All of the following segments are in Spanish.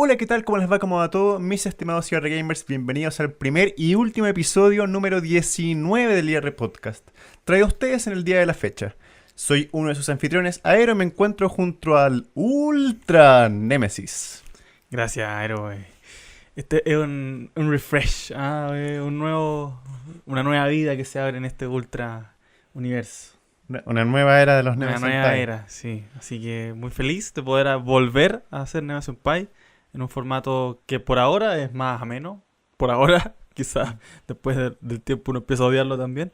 Hola, ¿qué tal? ¿Cómo les va? ¿Cómo va todo? Mis estimados IR Gamers, bienvenidos al primer y último episodio número 19 del IR Podcast, traído a ustedes en el día de la fecha. Soy uno de sus anfitriones, Aero, y me encuentro junto al Ultra Nemesis. Gracias, Aero. Este es un refresh, una nueva vida que se abre en este ultra universo. Una nueva era de los Una Nemesis nueva Senpai. era, sí. Así que muy feliz de poder volver a hacer Neo Senpai en un formato que por ahora es más ameno. Por ahora, quizás después del tiempo uno empieza a odiarlo también.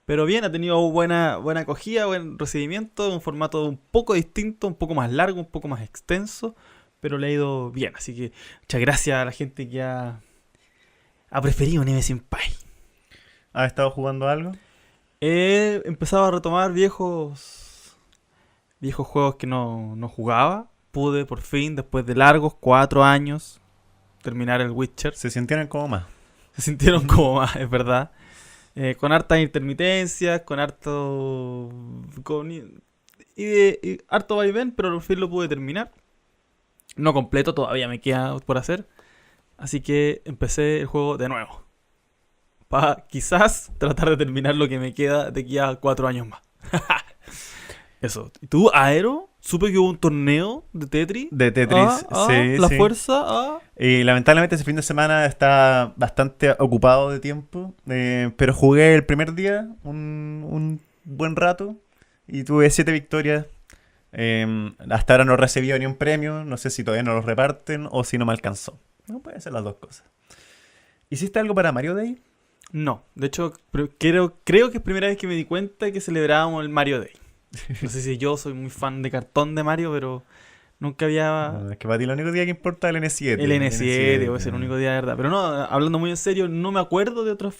Pero bien, ha tenido buena acogida, buen recibimiento, un formato un poco distinto, un poco más largo, un poco más extenso, pero le ha ido bien. Así que muchas gracias a la gente que ha preferido Neve Senpai. ¿Has estado jugando algo? He empezado a retomar viejos juegos que no jugaba. Pude por fin, después de largos 4 años, terminar el Witcher. Se sintieron como más. Se sintieron como más, es verdad. Con hartas intermitencias, con harto. Y harto vaivén, pero al fin lo pude terminar. No completo, todavía me queda por hacer. Así que empecé el juego de nuevo. Para quizás tratar de terminar lo que me queda de aquí a 4 años más. Eso. ¿Y tú, Aero? Supe que hubo un torneo de Tetris. De Tetris, sí, La sí. fuerza. Y lamentablemente ese fin de semana está bastante ocupado de tiempo, pero jugué el primer día un buen rato y tuve 7 victorias. Hasta ahora no he recibido ni un premio, no sé si todavía no los reparten o si no me alcanzó. No, puede ser las dos cosas. ¿Hiciste algo para Mario Day? No, de hecho creo que es primera vez que me di cuenta que celebrábamos el Mario Day. No sé si yo soy muy fan de cartón de Mario, pero nunca había No, es que para ti lo único día que importa es el N7. el N7, o es el único día de verdad. Pero no, hablando muy en serio, no me acuerdo de otros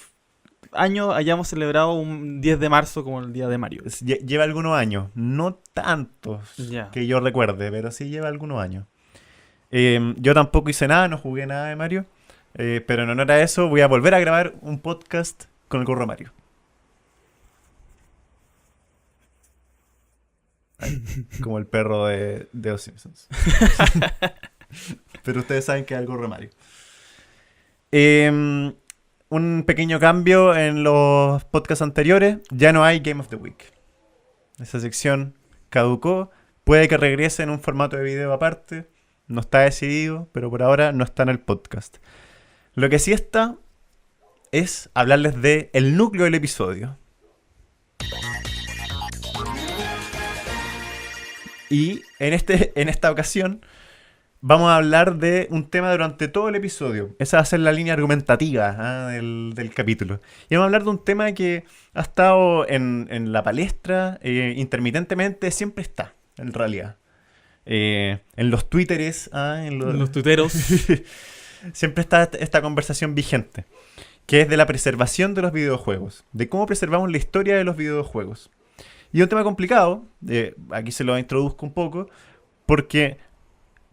años hayamos celebrado un 10 de marzo como el día de Mario. Lleva algunos años, no tantos Ya. que yo recuerde, pero sí lleva algunos años. Yo tampoco hice nada, no jugué nada de Mario. Pero en honor a eso voy a volver a grabar un podcast con el gorro Mario. Ay, como el perro de los Simpsons. Pero ustedes saben que es el gorro Mario. Un pequeño cambio en los podcasts anteriores. Ya no hay Game of the Week. Esa sección caducó. Puede que regrese en un formato de video aparte. No está decidido, pero por ahora no está en el podcast. Lo que sí está es hablarles de el núcleo del episodio. Y en esta ocasión vamos a hablar de un tema durante todo el episodio. Esa va a ser la línea argumentativa del capítulo. Y vamos a hablar de un tema que ha estado en la palestra intermitentemente, siempre está, en realidad. En los twitteres, Los tuiteros. siempre está esta conversación vigente, que es de la preservación de los videojuegos, de cómo preservamos la historia de los videojuegos. Y es un tema complicado, aquí se lo introduzco un poco, porque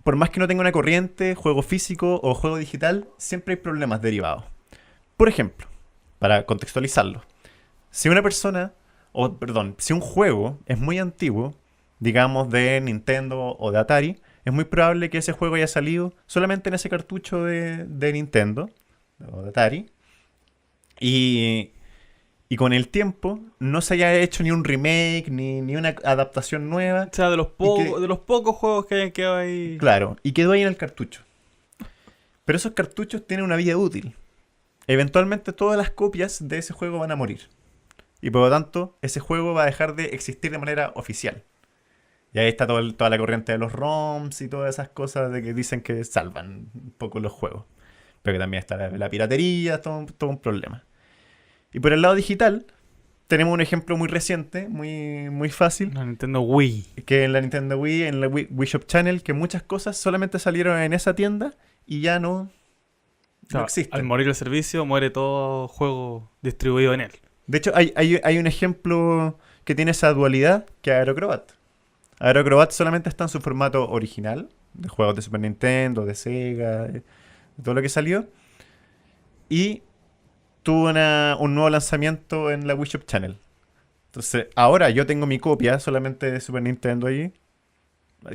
por más que no tenga una corriente, juego físico o juego digital, siempre hay problemas derivados. Por ejemplo, para contextualizarlo, si una persona, si un juego es muy antiguo, digamos de Nintendo o de Atari, es muy probable que ese juego haya salido solamente en ese cartucho de Nintendo o de Atari. Y con el tiempo no se haya hecho ni un remake, ni una adaptación nueva. O sea, de los pocos juegos que hayan quedado ahí. Claro, y quedó ahí en el cartucho. Pero esos cartuchos tienen una vida útil. Eventualmente todas las copias de ese juego van a morir. Y por lo tanto, ese juego va a dejar de existir de manera oficial. Y ahí está toda la corriente de los ROMs y todas esas cosas de que dicen que salvan un poco los juegos. Pero que también está la piratería, todo un problema. Y por el lado digital, tenemos un ejemplo muy reciente, muy fácil, La Nintendo Wii. que en la Nintendo Wii, en la Wii Shop Channel, que muchas cosas solamente salieron en esa tienda y ya no existen. Al morir el servicio, muere todo juego distribuido en él. De hecho, hay un ejemplo que tiene esa dualidad, que es Aerocrobat. Aerocrobat solamente está en su formato original, de juegos de Super Nintendo, de Sega, de todo lo que salió. Y tuvo un nuevo lanzamiento en la Wii Shop Channel. Entonces, ahora yo tengo mi copia solamente de Super Nintendo allí.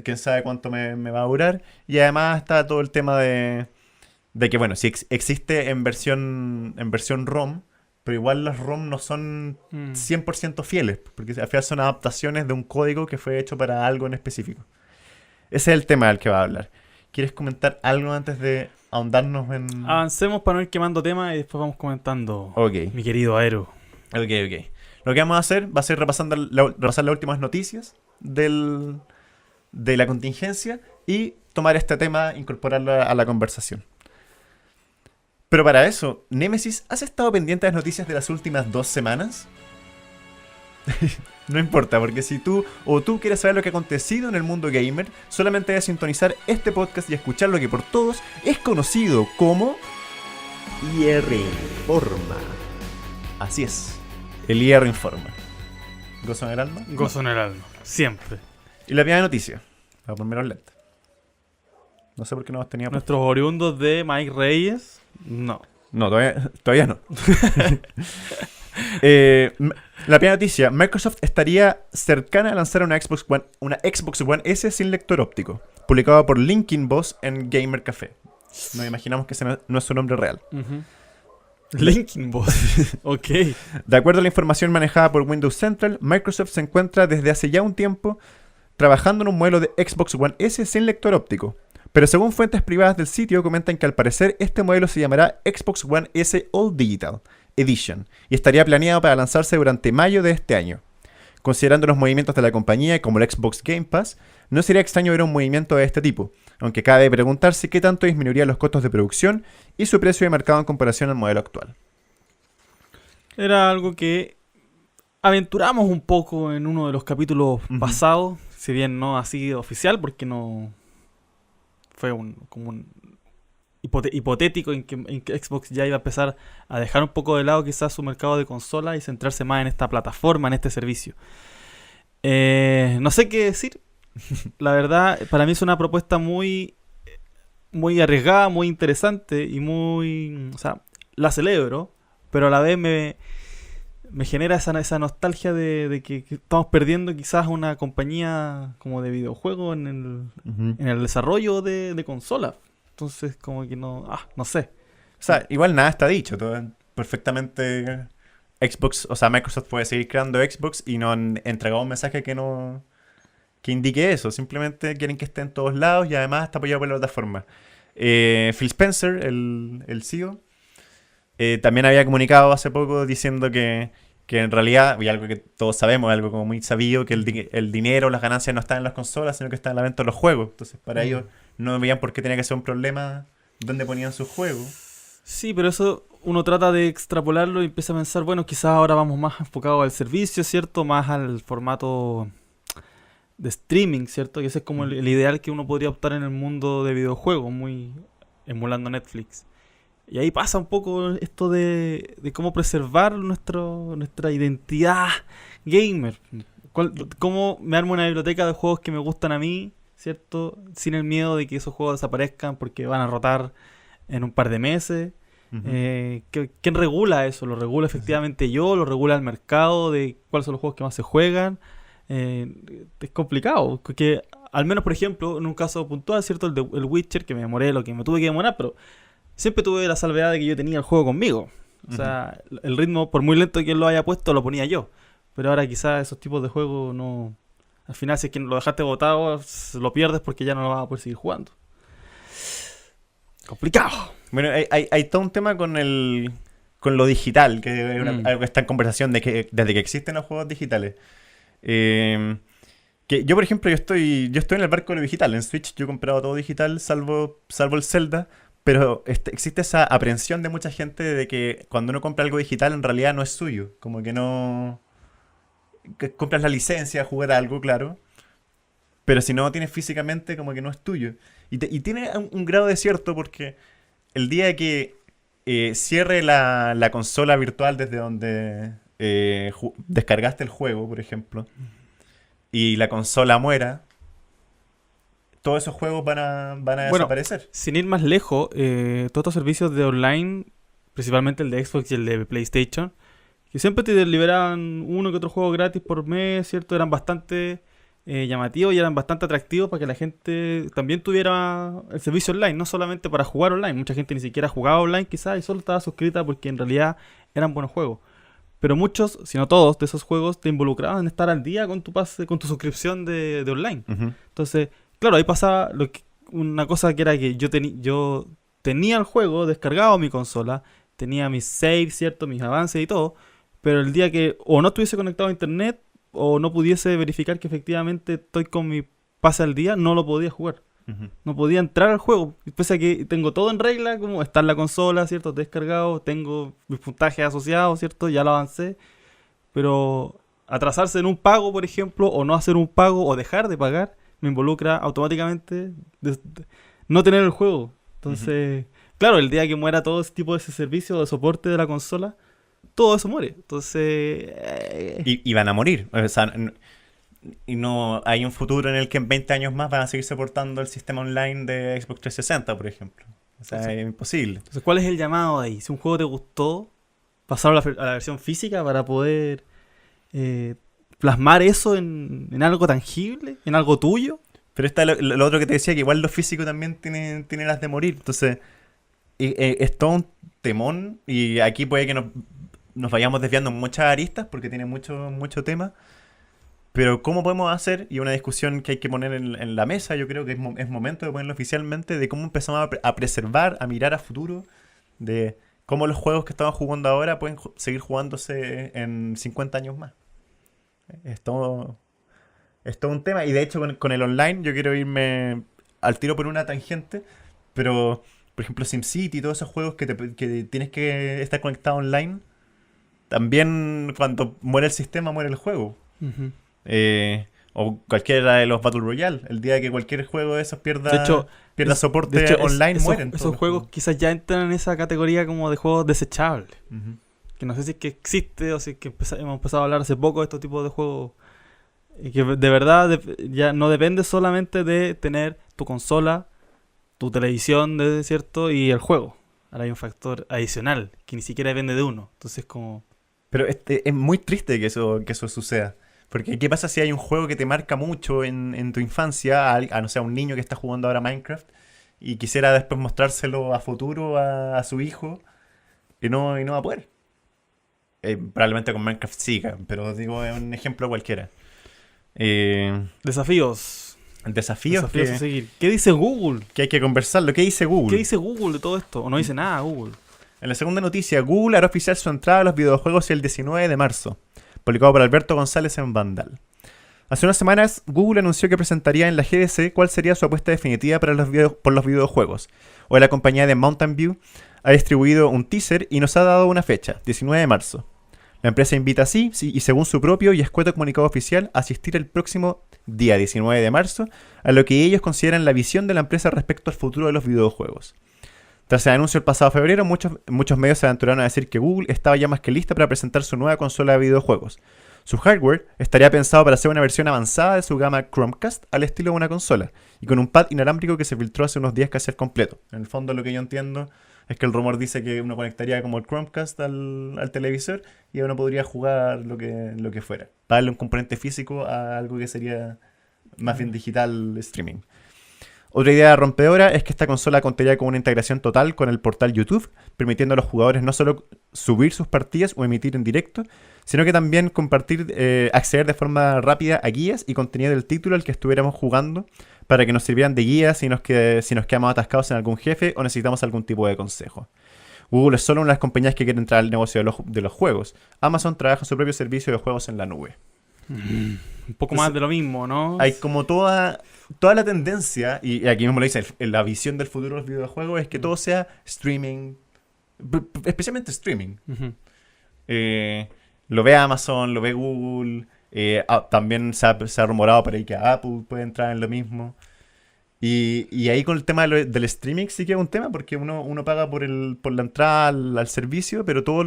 quién sabe cuánto me va a durar. Y además está todo el tema de que, bueno, si existe en versión ROM, pero igual las ROM no son 100% fieles, porque al final son adaptaciones de un código que fue hecho para algo en específico. Ese es el tema del que va a hablar. ¿Quieres comentar algo antes de ahondarnos en...? Avancemos para no ir quemando temas y después vamos comentando, Ok. mi querido Aero. Ok. Lo que vamos a hacer va a ser repasar las últimas noticias de la contingencia y tomar este tema e incorporarlo a la conversación. Pero para eso, Nemesis, ¿has estado pendiente de las noticias de las últimas 2 semanas? No importa, porque si tú quieres saber lo que ha acontecido en el mundo gamer, solamente debes sintonizar este podcast y escuchar lo que por todos es conocido como IR Informa. Así es, el IR Informa. ¿Gozo en el alma? Gozo en el alma, siempre. Y la primera noticia, voy a ponerme los lentes. No sé por qué no los tenía. Nuestros oriundos de Mike Reyes, no. No, todavía no. La primera noticia, Microsoft estaría cercana a lanzar una Xbox One S sin lector óptico, publicado por Linkin Boss en Gamer Café. Nos imaginamos que ese no es su nombre real. Linkin Boss. Ok. De acuerdo a la información manejada por Windows Central, Microsoft se encuentra desde hace ya un tiempo trabajando en un modelo de Xbox One S sin lector óptico. Pero según fuentes privadas del sitio, comentan que al parecer este modelo se llamará Xbox One S All Digital Edition y estaría planeado para lanzarse durante mayo de este año. Considerando los movimientos de la compañía como el Xbox Game Pass, no sería extraño ver un movimiento de este tipo, aunque cabe preguntarse qué tanto disminuiría los costos de producción y su precio de mercado en comparación al modelo actual. Era algo que aventuramos un poco en uno de los capítulos pasados, si bien no así oficial, porque no fue como un hipotético en que Xbox ya iba a empezar a dejar un poco de lado quizás su mercado de consola y centrarse más en esta plataforma, en este servicio. No sé qué decir. La verdad, para mí es una propuesta muy arriesgada, muy interesante y o sea, la celebro, pero a la vez me genera esa nostalgia de que estamos perdiendo quizás una compañía como de videojuegos en el desarrollo de consolas. Entonces, como que no sé. O sea, igual nada está dicho. Todo perfectamente Xbox, o sea, Microsoft puede seguir creando Xbox y no han entregado un mensaje que indique eso. Simplemente quieren que esté en todos lados y además está apoyado por la plataforma. Phil Spencer, el CEO, también había comunicado hace poco diciendo que en realidad, y algo que todos sabemos, algo como muy sabido, que el dinero, las ganancias no están en las consolas, sino que están en la venta de los juegos. Entonces, para ellos no veían por qué tenía que ser un problema dónde ponían sus juegos. Sí, pero eso uno trata de extrapolarlo y empieza a pensar, bueno, quizás ahora vamos más enfocados al servicio, ¿cierto? Más al formato de streaming, ¿cierto? Y ese es como el ideal que uno podría optar en el mundo de videojuegos, muy emulando Netflix. Y ahí pasa un poco esto de cómo preservar nuestra identidad gamer. Cómo me armo una biblioteca de juegos que me gustan a mí, ¿cierto? Sin el miedo de que esos juegos desaparezcan porque van a rotar en un par de meses. ¿Quién regula eso? ¿Lo regula efectivamente yo? ¿Lo regula el mercado de cuáles son los juegos que más se juegan? Es complicado. Porque, al menos, por ejemplo, en un caso puntual, ¿cierto? El Witcher, que me demoré lo que me tuve que demorar, pero siempre tuve la salvedad de que yo tenía el juego conmigo. O sea, el ritmo, por muy lento que él lo haya puesto, lo ponía yo. Pero ahora quizás esos tipos de juegos no... Al final, si es que lo dejaste botado, lo pierdes porque ya no lo vas a poder seguir jugando. Complicado. Bueno, hay todo un tema con lo digital, que es algo que está en conversación desde que existen los juegos digitales. Que yo, por ejemplo, yo estoy en el barco de lo digital. En Switch yo he comprado todo digital, salvo el Zelda. Pero existe esa aprehensión de mucha gente de que cuando uno compra algo digital en realidad no es suyo. Como que no... Que compras la licencia a jugar a algo, claro. Pero si no lo tienes físicamente, como que no es tuyo. Y tiene un grado de cierto porque el día que cierre la consola virtual desde donde descargaste el juego, por ejemplo, y la consola muera, todos esos juegos van a desaparecer. Sin ir más lejos, todos estos servicios de online, principalmente el de Xbox y el de PlayStation, que siempre te liberaban uno que otro juego gratis por mes, ¿cierto? Eran bastante llamativos y eran bastante atractivos para que la gente también tuviera el servicio online, no solamente para jugar online. Mucha gente ni siquiera jugaba online quizás y solo estaba suscrita porque en realidad eran buenos juegos. Pero muchos, si no todos, de esos juegos te involucraban en estar al día con tu pase, con tu suscripción de online. Ujú. Entonces, claro, ahí pasaba una cosa que era que yo tenía el juego descargado a mi consola, tenía mis saves, ¿cierto? Mis avances y todo, pero el día que o no estuviese conectado a internet o no pudiese verificar que efectivamente estoy con mi pase al día, no lo podía jugar. Ujú. No podía entrar al juego, pese a que tengo todo en regla, como está en la consola, ¿cierto? Descargado, tengo mis puntajes asociados, ¿cierto? Ya lo avancé, pero atrasarse en un pago, por ejemplo, o no hacer un pago o dejar de pagar, me involucra automáticamente no tener el juego. Entonces, claro, el día que muera todo ese tipo de ese servicio de soporte de la consola, todo eso muere. Entonces, Y van a morir. O sea, y no hay un futuro en el que en 20 años más van a seguir soportando el sistema online de Xbox 360, por ejemplo. O sea, Sí. es imposible. entonces, ¿cuál es el llamado ahí? Si un juego te gustó, pasarlo a la versión física para poder plasmar eso en algo tangible, en algo tuyo. Pero está lo otro que te decía, que igual lo físico también tiene las de morir. Entonces, es todo un temón. Y aquí puede que nos vayamos desviando en muchas aristas porque tiene mucho tema. Pero ¿cómo podemos hacer? Y una discusión que hay que poner en la mesa, yo creo que es momento de ponerlo oficialmente, de cómo empezamos a preservar, a mirar a futuro, de cómo los juegos que estamos jugando ahora pueden seguir jugándose en 50 años más. Es todo, es todo un tema. Y de hecho con el online yo quiero irme al tiro por una tangente, pero por ejemplo SimCity y todos esos juegos que tienes que estar conectado online, también cuando muere el sistema muere el juego. Ujú. O cualquiera de los Battle Royale. El día que cualquier juego de esos pierda, De hecho, pierda es- soporte de hecho, online, esos, mueren. todos esos los juegos quizás ya entran en esa categoría como de juegos desechables. Ujú. Que no sé si es que existe o si es que hemos empezado a hablar hace poco de estos tipos de juegos. Y que de verdad ya no depende solamente de tener tu consola, tu televisión, ¿cierto? Y el juego. Ahora hay un factor adicional que ni siquiera depende de uno. Entonces como... Pero es muy triste que eso suceda. Porque ¿qué pasa si hay un juego que te marca mucho en tu infancia, no sé, a un niño que está jugando ahora Minecraft y quisiera después mostrárselo a futuro a su hijo y no va a poder? Probablemente con Minecraft siga, pero digo, es un ejemplo cualquiera. Desafíos. Desafíos Desafíos a seguir. ¿Qué dice Google? que hay que conversarlo. ¿Qué dice Google? ¿Qué dice Google de todo esto? ¿O no dice nada Google? En la segunda noticia, Google hará oficial su entrada a los videojuegos el 19 de marzo, publicado por Alberto González en Vandal. Hace unas semanas, Google anunció que presentaría en la GDC cuál sería su apuesta definitiva por los videojuegos. Hoy la compañía de Mountain View ha distribuido un teaser y nos ha dado una fecha, 19 de marzo. La empresa invita así, y según su propio y escueto comunicado oficial, a asistir el próximo día 19 de marzo a lo que ellos consideran la visión de la empresa respecto al futuro de los videojuegos. Tras el anuncio el pasado febrero, muchos medios se aventuraron a decir que Google estaba ya más que lista para presentar su nueva consola de videojuegos. Su hardware estaría pensado para ser una versión avanzada de su gama Chromecast al estilo de una consola, y con un pad inalámbrico que se filtró hace unos días casi al completo. En el fondo lo que yo entiendo es que el rumor dice que uno conectaría como el Chromecast al televisor y uno podría jugar lo que fuera. Darle un componente físico a algo que sería más bien digital streaming. Otra idea rompedora es que esta consola contaría con una integración total con el portal YouTube, permitiendo a los jugadores no solo subir sus partidas o emitir en directo, sino que también acceder de forma rápida a guías y contenido del título al que estuviéramos jugando, para que nos sirvieran de guía si nos quedamos atascados en algún jefe o necesitamos algún tipo de consejo. Google es solo una de las compañías que quiere entrar al negocio de los juegos. Amazon trabaja en su propio servicio de juegos en la nube. Un poco más de lo mismo, ¿no? Hay como toda la tendencia, y aquí mismo lo dice, la visión del futuro de los videojuegos es que todo sea streaming, especialmente streaming. Ujú. Lo ve Amazon, lo ve Google, también se ha rumorado por ahí que Apple puede entrar en lo mismo. Y ahí con el tema del streaming sí que es un tema, porque uno paga por la entrada al servicio, pero todo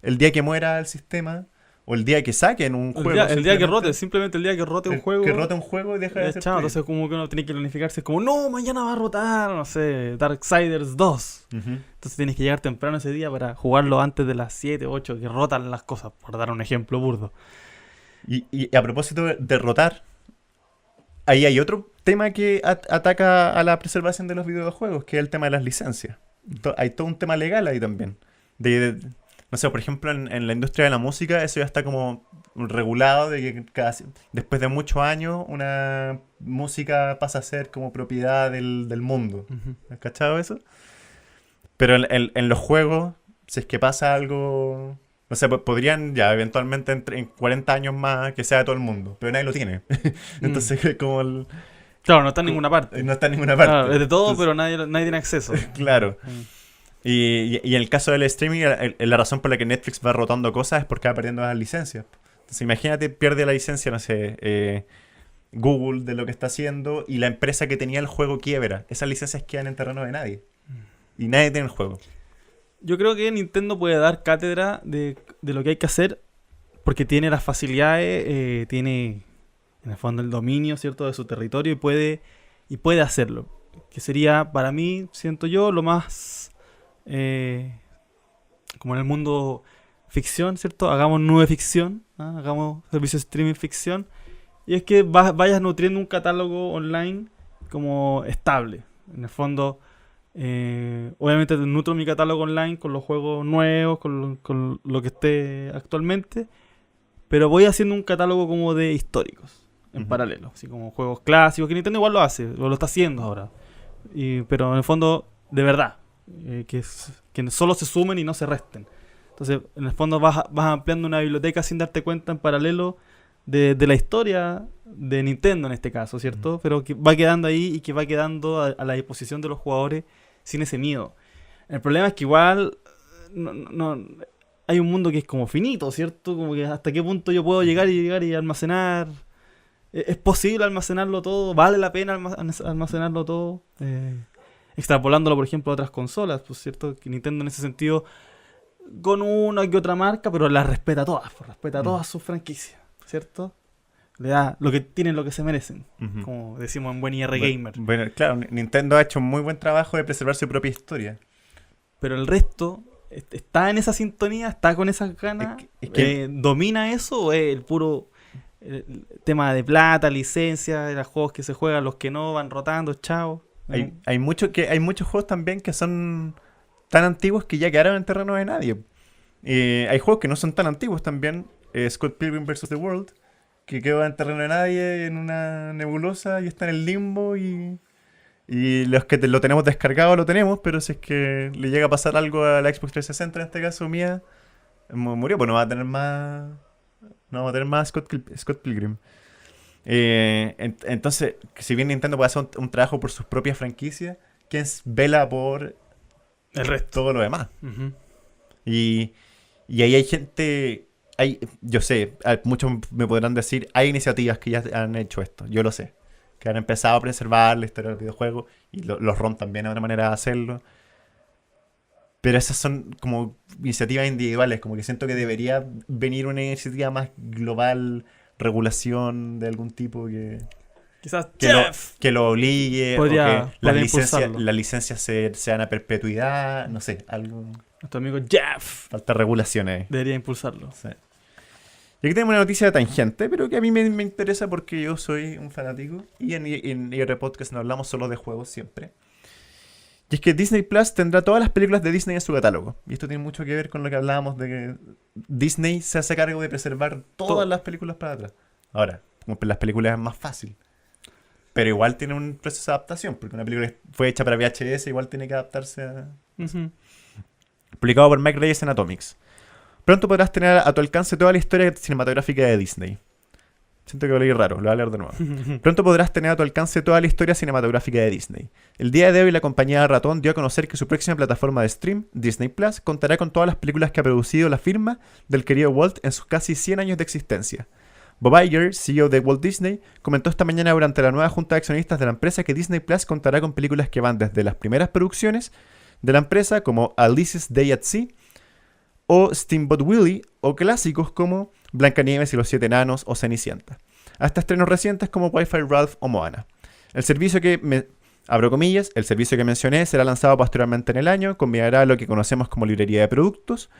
el día que muera el sistema, o el día que saquen un juego. El día que rote, simplemente el día que rote un juego. Que rote un juego y deja de ser chao, entonces como que uno tiene que planificarse, como, no, mañana va a rotar, no sé, Darksiders 2. Ujú. Entonces tienes que llegar temprano ese día para jugarlo antes de las 7, 8, que rotan las cosas, por dar un ejemplo burdo. Y a propósito de rotar, ahí hay otro tema que ataca a la preservación de los videojuegos, que es el tema de las licencias. Hay todo un tema legal ahí también. No sé, por ejemplo, en la industria de la música eso ya está como regulado, de que después de muchos años una música pasa a ser como propiedad del mundo. Ujú. ¿Has cachado eso? Pero en los juegos, si es que pasa algo... No sé, podrían ya eventualmente en 40 años más que sea de todo el mundo, pero nadie lo tiene. Entonces, como Claro, no está en ninguna parte. no está en ninguna parte. Claro, es de todo, Entonces, pero nadie tiene acceso. claro. Mm. Y en el caso del streaming, la razón por la que Netflix va rotando cosas es porque va perdiendo las licencias. Entonces, imagínate, pierde la licencia, no sé, Google de lo que está haciendo y la empresa que tenía el juego quiebra. Esas licencias quedan en terreno de nadie. Y nadie tiene el juego. Yo creo que Nintendo puede dar cátedra de lo que hay que hacer porque tiene las facilidades, tiene en el fondo el dominio, ¿cierto?, de su territorio y puede hacerlo. Que sería, para mí, siento yo, lo más como en el mundo ficción, ¿cierto? Hagamos nube ficción, ¿ah? Hagamos servicios de streaming ficción. Y es que vayas nutriendo un catálogo online como estable. En el fondo, obviamente nutro mi catálogo online con los juegos nuevos, con lo que esté actualmente, pero voy haciendo un catálogo como de históricos en paralelo, así como juegos clásicos, que Nintendo igual lo hace, lo está haciendo ahora. Pero en el fondo, de verdad, que solo se sumen y no se resten. Entonces, en el fondo vas ampliando una biblioteca sin darte cuenta en paralelo de la historia de Nintendo en este caso, ¿cierto? Pero que va quedando ahí y que va quedando a la disposición de los jugadores sin ese miedo. El problema es que igual no, hay un mundo que es como finito, ¿cierto? Como que hasta qué punto yo puedo llegar y almacenar. ¿Es posible almacenarlo todo? ¿Vale la pena almacenarlo todo? Extrapolándolo, por ejemplo, a otras consolas, pues, ¿cierto? Que Nintendo en ese sentido, con una que otra marca, pero las respeta todas, pues, respeta todas sus franquicias, ¿cierto? Le da lo que tienen, lo que se merecen, como decimos en buen IR Gamer. Bueno, claro, Nintendo ha hecho un muy buen trabajo de preservar su propia historia. Pero el resto está en esa sintonía, está con esas ganas, ¿domina eso o es el puro el tema de plata, licencia, de los juegos que se juegan, los que no van rotando, chao? Hay muchos juegos también que son tan antiguos que ya quedaron en terreno de nadie. Hay juegos que no son tan antiguos también. Scott Pilgrim vs. The World, que quedó en terreno de nadie, en una nebulosa y está en el limbo. Y los que lo tenemos descargado lo tenemos, pero si es que le llega a pasar algo a la Xbox 360, en este caso mía, murió, pues no va a tener más. No va a tener más Scott Pilgrim. Entonces, si bien Nintendo puede hacer un trabajo por sus propias franquicias, ¿quién vela por el resto? Todo lo demás. Y ahí hay gente... yo sé, muchos me podrán decir, hay iniciativas que ya han hecho esto, yo lo sé, que han empezado a preservar la historia del videojuego, y los ROM también es una manera de hacerlo. Pero esas son como iniciativas individuales, como que siento que debería venir una iniciativa más global, regulación de algún tipo quizás que lo obligue, podría, o que las licencias sean a perpetuidad, no sé, algo. Nuestro amigo Jeff Falta regulaciones. debería impulsarlo. Sí. Y aquí tenemos una noticia tangente, pero que a mí me interesa porque yo soy un fanático y en IR Podcast no hablamos solo de juegos siempre. Y es que Disney Plus tendrá todas las películas de Disney en su catálogo. Y esto tiene mucho que ver con lo que hablábamos de que Disney se hace cargo de preservar todas las películas para atrás. Ahora, como las películas es más fácil. Pero igual tiene un proceso de adaptación, porque una película que fue hecha para VHS igual tiene que adaptarse a... Publicado por Mike Reyes en Atomics. Pronto podrás tener a tu alcance toda la historia cinematográfica de Disney. Siento que lo leí raro, lo voy a leer de nuevo. Pronto podrás tener a tu alcance toda la historia cinematográfica de Disney. El día de hoy la compañía Ratón dio a conocer que su próxima plataforma de stream, Disney Plus, contará con todas las películas que ha producido la firma del querido Walt en sus casi 100 años de existencia. Bob Iger, CEO de Walt Disney, comentó esta mañana durante la nueva junta de accionistas de la empresa que Disney Plus contará con películas que van desde las primeras producciones de la empresa como Alice's Day at Sea o Steamboat Willie, o clásicos como Blancanieves y los 7 enanos o Cenicienta, hasta estrenos recientes como Wi-Fi Ralph o Moana. El servicio abro comillas, el servicio que mencioné será lanzado posteriormente en el año, combinará lo que conocemos como librería de productos,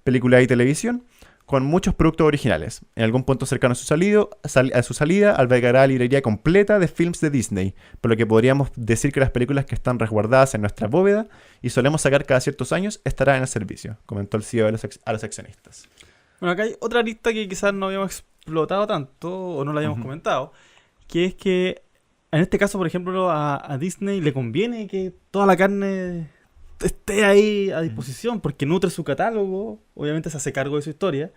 película y televisión, con muchos productos originales. En algún punto cercano a su salida, albergará la librería completa de films de Disney, por lo que podríamos decir que las películas que están resguardadas en nuestra bóveda y solemos sacar cada ciertos años estarán en el servicio, comentó el CEO a los accionistas. Bueno, acá hay otra lista que quizás no habíamos explotado tanto o no la habíamos comentado, que es que en este caso, por ejemplo, a Disney le conviene que toda la carne esté ahí a disposición porque nutre su catálogo, obviamente se hace cargo de su historia,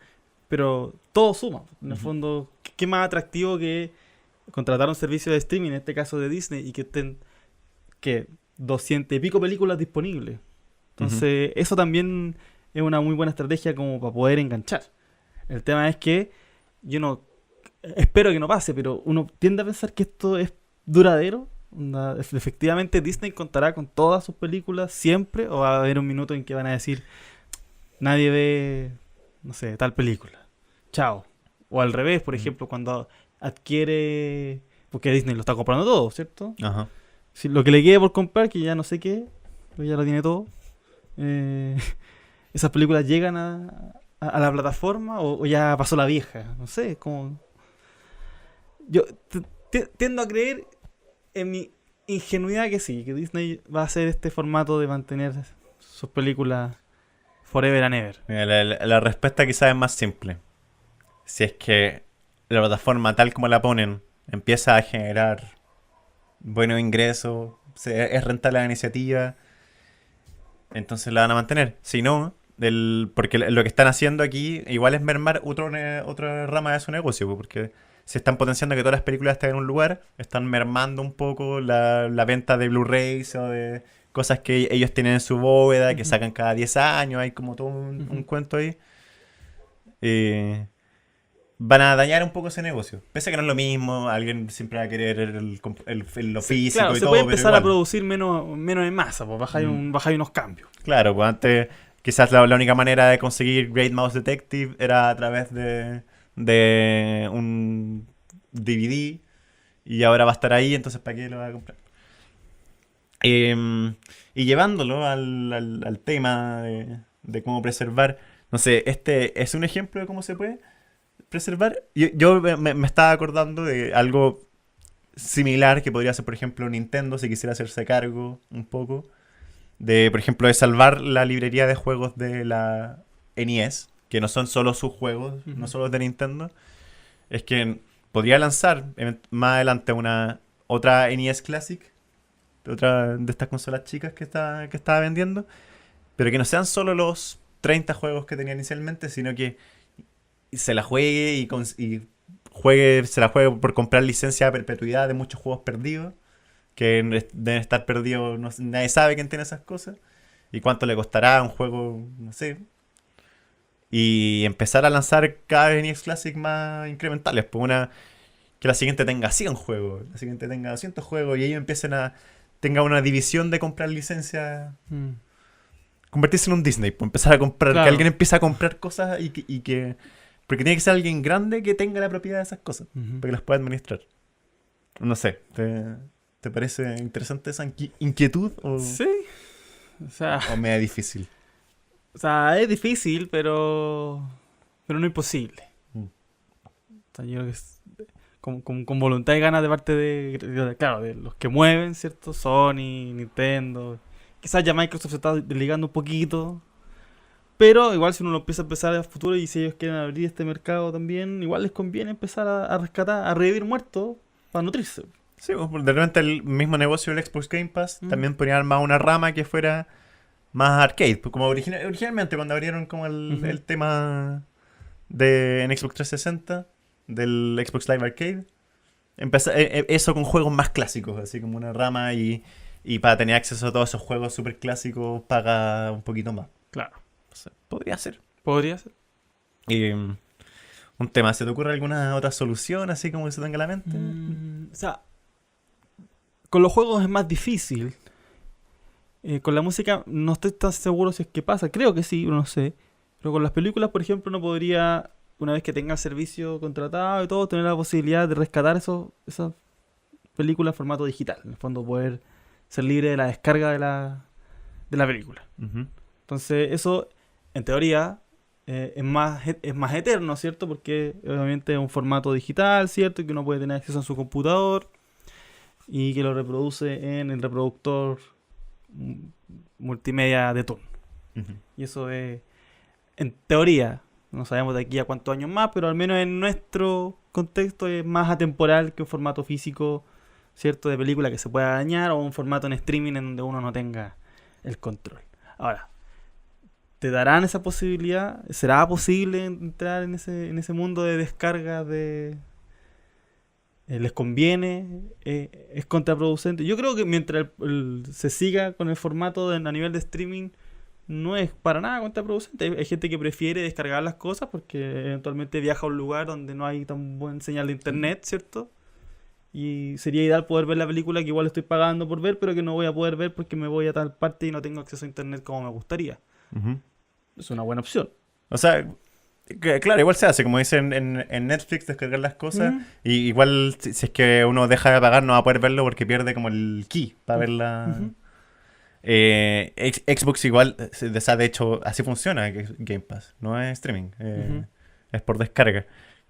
pero todo suma. En el fondo, ¿qué más atractivo que contratar un servicio de streaming, en este caso de Disney, y que estén que 200 y pico películas disponibles? Entonces, eso también es una muy buena estrategia como para poder enganchar. El tema es que yo no espero que no pase, pero uno tiende a pensar que esto es duradero. Efectivamente Disney contará con todas sus películas siempre, o va a haber un minuto en que van a decir nadie ve, no sé, tal película, chao. O al revés, por ejemplo, cuando adquiere, porque Disney lo está comprando todo, ¿cierto? Ajá. Si lo que le quede por comprar, que ya no sé qué, pero ya lo tiene todo, esas películas llegan a la plataforma, o ya pasó la vieja, no sé, como yo tiendo a creer en mi ingenuidad que sí, que Disney va a hacer este formato de mantener sus películas forever and ever. Mira, la respuesta quizás es más simple. Si es que la plataforma tal como la ponen empieza a generar buenos ingresos, es rentable la iniciativa, entonces la van a mantener. Si no, porque lo que están haciendo aquí igual es mermar otra rama de su negocio, porque se están potenciando que todas las películas estén en un lugar, están mermando un poco la venta de Blu-rays o de cosas que ellos tienen en su bóveda, que sacan cada 10 años, hay como todo un cuento ahí. Van a dañar un poco ese negocio. Pese a que no es lo mismo, alguien siempre va a querer lo físico, claro, y se todo, puede pero empezar igual a producir menos en masa, pues bajáis unos cambios. Claro, pues antes quizás la única manera de conseguir Great Mouse Detective era a través de un DVD, y ahora va a estar ahí, entonces ¿para qué lo va a comprar? Y llevándolo al tema de cómo preservar, no sé, este es un ejemplo de cómo se puede preservar. Yo me estaba acordando de algo similar que podría ser, por ejemplo, Nintendo, si quisiera hacerse cargo un poco de, por ejemplo, de salvar la librería de juegos de la NES, que no son solo sus juegos, no solo de Nintendo. Es que podría lanzar más adelante otra NES Classic, otra de estas consolas chicas que estaba vendiendo, pero que no sean solo los 30 juegos que tenía inicialmente, sino que se la juegue se la juegue por comprar licencia a perpetuidad de muchos juegos perdidos, que deben estar perdidos, nadie sabe quién tiene esas cosas, y cuánto le costará un juego, no sé. Y empezar a lanzar cada vez NES Classic más incrementales, pues que la siguiente tenga 100 juegos, la siguiente tenga 200 juegos, y ellos tenga una división de comprar licencias, convertirse en un Disney, pues empezar a comprar, Claro. que alguien empiece a comprar cosas y que porque tiene que ser alguien grande que tenga la propiedad de esas cosas, para que las pueda administrar. No sé, ¿te parece interesante esa inquietud Sí. o media difícil? O sea, es difícil, pero no imposible. O sea, yo creo que es con voluntad y ganas de parte claro, de los que mueven, ¿cierto? Sony, Nintendo. Quizás ya Microsoft se está desligando un poquito. Pero igual si uno lo empieza a empezar a futuro, y si ellos quieren abrir este mercado también, igual les conviene empezar a rescatar, a revivir muertos para nutrirse. Sí, pues, de repente el mismo negocio del Xbox Game Pass también podría armar una rama que fuera más arcade, pues como originalmente cuando abrieron como el tema en Xbox 360 del Xbox Live Arcade, eso con juegos más clásicos, así como una rama, y para tener acceso a todos esos juegos super clásicos paga un poquito más. Claro. O sea, podría ser. Podría ser. Y un tema, ¿se te ocurre alguna otra solución así como que se tenga en la mente? O sea, con los juegos es más difícil. Con la música no estoy tan seguro si es que pasa. Creo que sí, no sé. Pero con las películas, por ejemplo, no podría, una vez que tenga el servicio contratado y todo, tener la posibilidad de rescatar esas películas en formato digital. En el fondo, poder ser libre de la descarga de la película. Uh-huh. Entonces, eso, en teoría, es más eterno, ¿cierto? Porque obviamente es un formato digital, ¿cierto? Y que uno puede tener acceso a su computador y que lo reproduce en el reproductor mm, multimedia de turno. Ujú. Y eso es, en teoría, no sabemos de aquí a cuántos años más, pero al menos en nuestro contexto es más atemporal que un formato físico, ¿cierto? De película que se pueda dañar o un formato en streaming en donde uno no tenga el control. Ahora, ¿te darán esa posibilidad? ¿Será posible entrar en ese mundo de descarga de... ¿Les conviene? ¿Es contraproducente? Yo creo que mientras se siga con el formato a nivel de streaming, no es para nada contraproducente. Hay gente que prefiere descargar las cosas porque eventualmente viaja a un lugar donde no hay tan buen señal de internet, ¿cierto? Y sería ideal poder ver la película que igual estoy pagando por ver, pero que no voy a poder ver porque me voy a tal parte y no tengo acceso a internet como me gustaría. Ujú. Es una buena opción. O sea, claro, igual se hace, como dicen en Netflix, descargar las cosas. Mm. Y igual, si es que uno deja de pagar, no va a poder verlo porque pierde como el key para verla. Ujú. Xbox igual, o sea, de hecho, así funciona Game Pass. No es streaming, Ujú. es por descarga.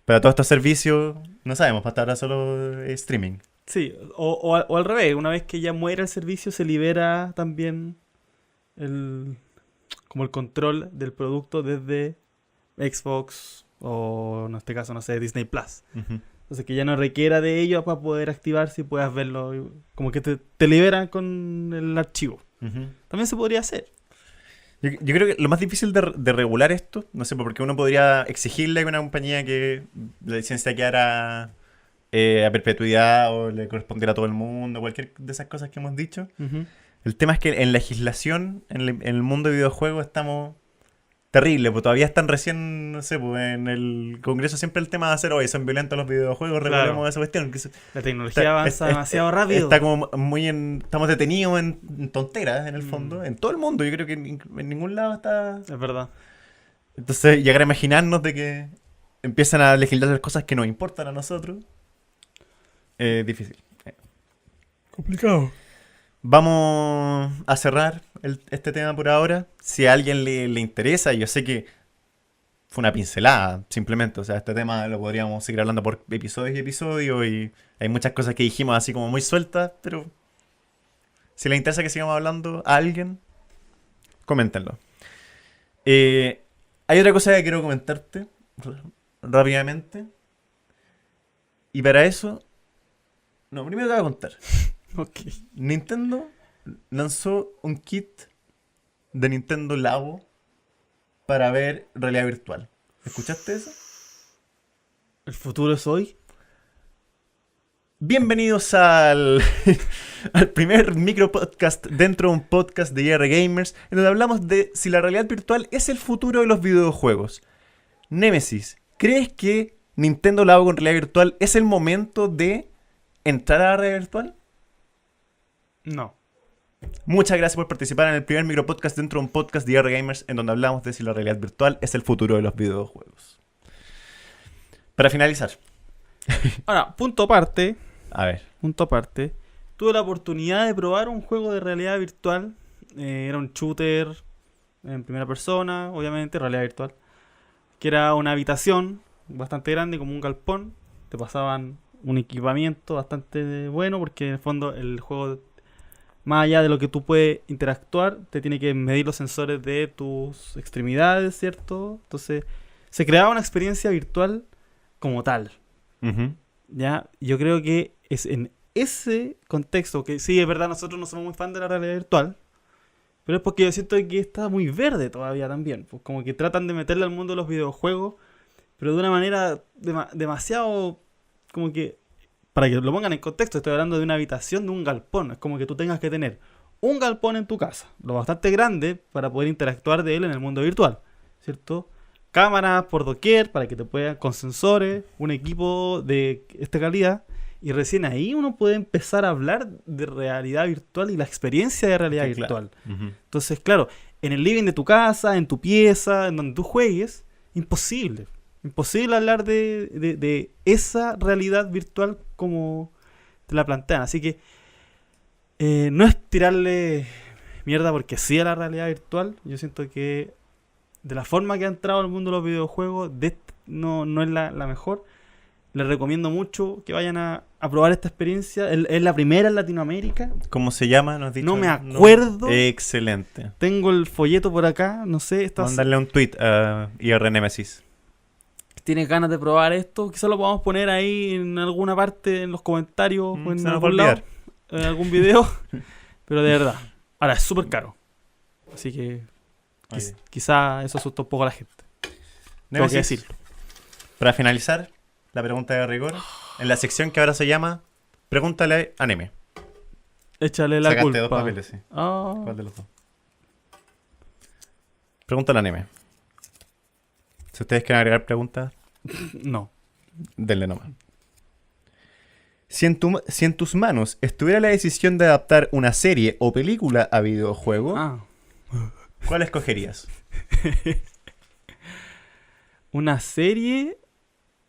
Pero todos estos servicios, no sabemos, hasta ahora solo es streaming. Sí, o al revés, una vez que ya muera el servicio se libera también el, como el control del producto desde Xbox o en este caso, no sé, Disney Plus. Ujú. Entonces que ya no requiera de ello para poder activarse y puedas verlo, como que te liberan con el archivo. Ujú. También se podría hacer. Yo creo que lo más difícil de regular esto, no sé, porque uno podría exigirle a una compañía que la licencia quedara a perpetuidad o le correspondiera a todo el mundo, cualquier de esas cosas que hemos dicho. Ujú. El tema es que en legislación, en el mundo de videojuegos, estamos terribles, pues todavía están recién, no sé, pues en el Congreso siempre el tema va a ser, oye, son violentos los videojuegos, Claro. regulemos esa cuestión. Que La tecnología avanza demasiado rápido. Está como muy estamos detenidos en tonteras, en el Mm. fondo, en todo el mundo. Yo creo que en ningún lado está. Es verdad. Entonces, llegar a imaginarnos de que empiezan a legislar las cosas que nos importan a nosotros, difícil. Complicado. Vamos a cerrar este tema por ahora. Si a alguien le interesa, yo sé que fue una pincelada, simplemente. O sea, este tema lo podríamos seguir hablando por episodios y episodios. Y hay muchas cosas que dijimos así como muy sueltas, pero si les interesa que sigamos hablando a alguien, coméntenlo. Hay otra cosa que quiero comentarte rápidamente. Y para eso, no, primero te voy a contar. Ok. Nintendo lanzó un kit de Nintendo Labo para ver realidad virtual. ¿Escuchaste eso? ¿El futuro es hoy? Bienvenidos al, al primer micro podcast dentro de un podcast de IR Gamers, en donde hablamos de si la realidad virtual es el futuro de los videojuegos. Nemesis, ¿crees que Nintendo Labo con realidad virtual es el momento de entrar a la realidad virtual? No. Muchas gracias por participar en el primer micro podcast dentro de un podcast de IR Gamers, en donde hablamos de si la realidad virtual es el futuro de los videojuegos. Para finalizar, Ahora, punto aparte. a ver. Punto aparte. Tuve la oportunidad de probar un juego de realidad virtual. Era un shooter en primera persona, obviamente, realidad virtual. Que era una habitación bastante grande, como un galpón. Te pasaban un equipamiento bastante bueno, porque en el fondo el juego, más allá de lo que tú puedes interactuar, te tiene que medir los sensores de tus extremidades, ¿cierto? Entonces, se creaba una experiencia virtual como tal. Ujú. ¿Ya? Yo creo que es en ese contexto, que sí, es verdad, nosotros no somos muy fan de la realidad virtual, pero es porque yo siento que está muy verde todavía también. Pues como que tratan de meterle al mundo de los videojuegos, pero de una manera demasiado, como que, para que lo pongan en contexto, estoy hablando de una habitación de un galpón. Es como que tú tengas que tener un galpón en tu casa, lo bastante grande para poder interactuar de él en el mundo virtual, ¿cierto? Cámaras por doquier para que te puedan, con sensores, un equipo de esta calidad, y recién ahí uno puede empezar a hablar de realidad virtual y la experiencia de realidad Sí, claro. virtual. Ujú. Entonces, claro, en el living de tu casa, en tu pieza, en donde tú juegues, imposible. Imposible hablar de esa realidad virtual como te la plantean. Así que no es tirarle mierda porque sí a la realidad virtual. Yo siento que de la forma que ha entrado al mundo de los videojuegos, no es la mejor. Les recomiendo mucho que vayan a probar esta experiencia. Es la primera en Latinoamérica. ¿Cómo se llama? ¿Nos has dicho? No me acuerdo. Excelente. Tengo el folleto por acá, no sé. Mándale un tweet a IR Nemesis. ¿Tienes ganas de probar esto? Quizás lo podamos poner ahí en alguna parte, en los comentarios o en Se nos va a algún lado, olvidar. en algún video. Pero de verdad. Ahora, es súper caro. Así que Oye. quizá eso asustó un poco a la gente. Tengo que Nemesis, decirlo. para finalizar la pregunta de rigor, en la sección que ahora se llama Pregúntale a Neme. Échale la Sacaste culpa. dos papeles, sí. Ah, ¿Cuál de los dos? Pregúntale a Neme. Si ustedes quieren agregar preguntas, no. denle nomás. Si en tus manos estuviera la decisión de adaptar una serie o película a videojuego, Ah. ¿cuál escogerías? Una serie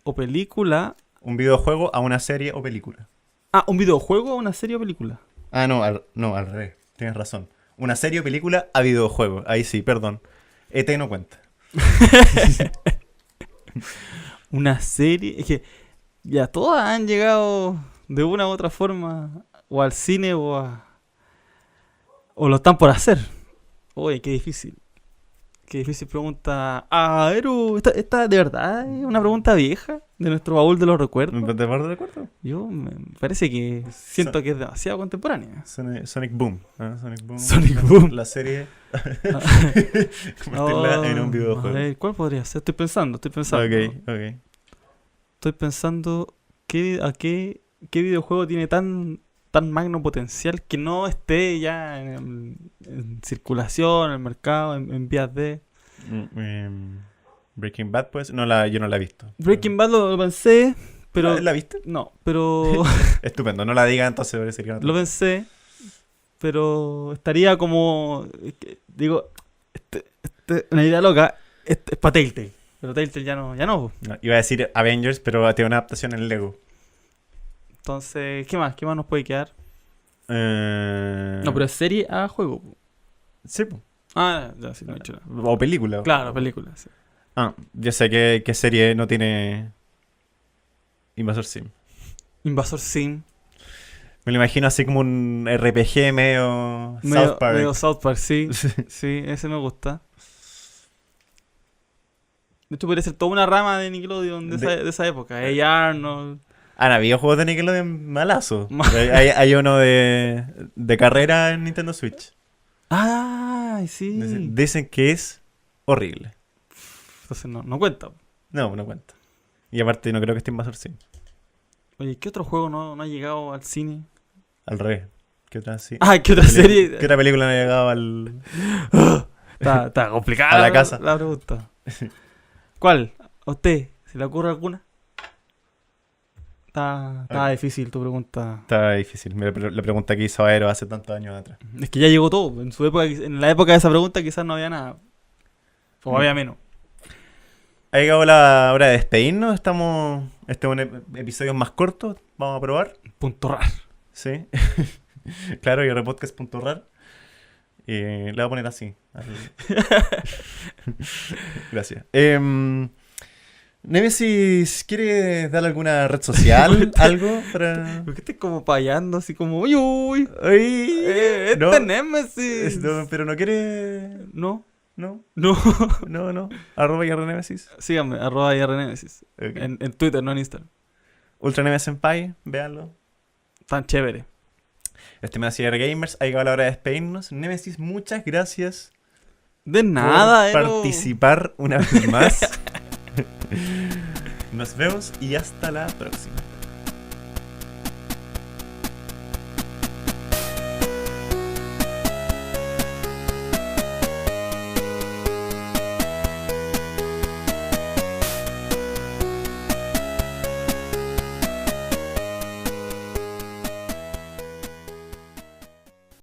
o película. Un videojuego a una serie o película. Ah, un videojuego o una serie o película. Ah, no, al revés. Tienes razón. Una serie o película a videojuego. Ahí sí, perdón. ET no cuenta. Una serie. Es que ya todas han llegado de una u otra forma. O al cine o lo están por hacer. Oye, qué difícil. Qué difícil pregunta. Ah, Eru, esta de verdad es una pregunta vieja de nuestro baúl de los recuerdos. ¿Te acuerdas de acuerdo? Yo me parece que siento que es demasiado contemporánea. Sonic Boom. ¿Ah? Sonic Boom. Sonic Boom. La serie. Ah. Convertirla en un A videojuego. ver, ¿cuál podría ser? Estoy pensando. Ok. Estoy pensando qué videojuego tiene tan magno potencial que no esté ya en circulación, en el mercado, en vías de... Breaking Bad, pues. Yo no la he visto. Breaking Bad lo pensé, pero... ¿La viste? No, pero... Estupendo. No la diga, entonces parecería que no. Lo pensé, pero estaría como... digo, una idea loca, es para Telltale. Pero Telltale ya no. No, iba a decir Avengers, pero tiene una adaptación en Lego. Entonces, ¿qué más? ¿Qué más nos puede quedar? No, No, pero es serie a juego. Sí, po. Ah, ya sí, no he dicho nada. O película. Claro, película, sí. Ah, yo sé qué serie no tiene Invasor Sim. Invasor Sim. Me lo imagino así como un RPG medio South Park. Medio South Park, sí. Sí, ese me gusta. De hecho, podría ser toda una rama de Nickelodeon de esa época. Hey Arnold. Ah, no, había juegos de Nickelodeon malazo. Hay uno de carrera en Nintendo Switch. Ay, sí. Dicen que es horrible. Entonces no cuenta. No cuenta. Y aparte no creo que esté Invasor Sim. Oye, ¿qué otro juego no ha llegado al cine? Al revés. ¿Qué otra sí? Ah, ¿qué otra serie? ¿Qué otra película no ha llegado al... Está complicada a la casa? la pregunta. ¿Cuál? ¿A usted? ¿Se le ocurre alguna? Está difícil tu pregunta. Está difícil. La pregunta que hizo Aero hace tantos años atrás. Es que ya llegó todo. En su época, en la época de esa pregunta quizás no había nada. O había menos. Ha llegado la hora de despedirnos. Este es un episodio más corto. Vamos a probar. Punto rar. Sí. Claro, y repodcast.rar. Le voy a poner así. Gracias. Nemesis, ¿quiere dar alguna red social? ¿Algo? Para... ¿Por qué estás como payando así como uy? Ay, no, ¡Este Nemesis! no, pero no quiere... No. No, No. no. @YRNemesis. Síganme, @YRNemesis. Okay. En Twitter, no en Instagram. Ultra Nemesis Senpai, véanlo. Tan chévere. Estimados Gamers, ha llegado la hora de despedirnos. Nemesis, muchas gracias De nada, por Ero. participar una vez más. Nos vemos y hasta la próxima.